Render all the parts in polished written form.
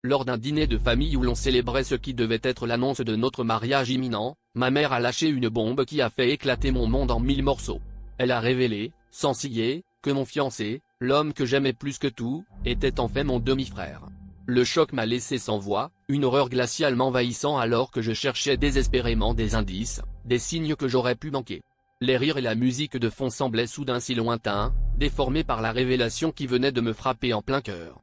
Lors d'un dîner de famille où l'on célébrait ce qui devait être l'annonce de notre mariage imminent, ma mère a lâché une bombe qui a fait éclater mon monde en 1000 morceaux. Elle a révélé, sans ciller, que mon fiancé, l'homme que j'aimais plus que tout, était en fait mon demi-frère. Le choc m'a laissé sans voix, une horreur glaciale m'envahissant alors que je cherchais désespérément des indices, des signes que j'aurais pu manquer. Les rires et la musique de fond semblaient soudain si lointains, déformés par la révélation qui venait de me frapper en plein cœur.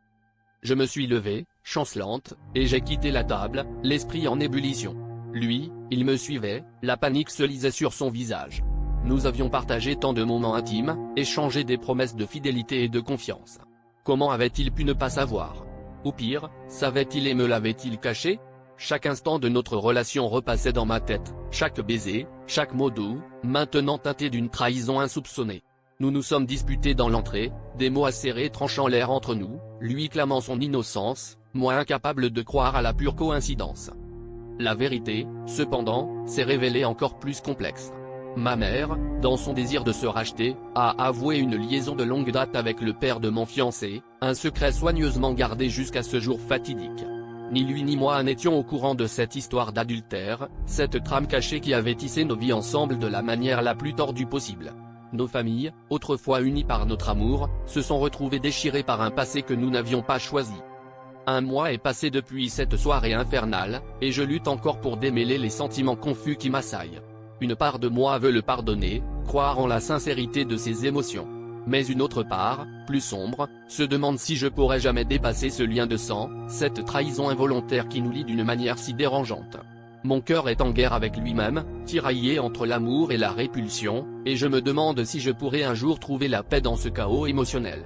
Je me suis levé, chancelante, et j'ai quitté la table, l'esprit en ébullition. Lui, il me suivait, la panique se lisait sur son visage. Nous avions partagé tant de moments intimes, échangé des promesses de fidélité et de confiance. Comment avait-il pu ne pas savoir? Ou pire, savait-il et me l'avait-il caché? Chaque instant de notre relation repassait dans ma tête, chaque baiser, chaque mot doux, maintenant teinté d'une trahison insoupçonnée. Nous nous sommes disputés dans l'entrée, des mots acérés tranchant l'air entre nous, lui clamant son innocence, moi incapable de croire à la pure coïncidence. La vérité, cependant, s'est révélée encore plus complexe. Ma mère, dans son désir de se racheter, a avoué une liaison de longue date avec le père de mon fiancé, un secret soigneusement gardé jusqu'à ce jour fatidique. Ni lui ni moi n'étions au courant de cette histoire d'adultère, cette trame cachée qui avait tissé nos vies ensemble de la manière la plus tordue possible. Nos familles, autrefois unies par notre amour, se sont retrouvées déchirées par un passé que nous n'avions pas choisi. Un mois est passé depuis cette soirée infernale, et je lutte encore pour démêler les sentiments confus qui m'assaillent. Une part de moi veut le pardonner, croire en la sincérité de ses émotions. Mais une autre part, plus sombre, se demande si je pourrai jamais dépasser ce lien de sang, cette trahison involontaire qui nous lie d'une manière si dérangeante. Mon cœur est en guerre avec lui-même, tiraillé entre l'amour et la répulsion, et je me demande si je pourrai un jour trouver la paix dans ce chaos émotionnel.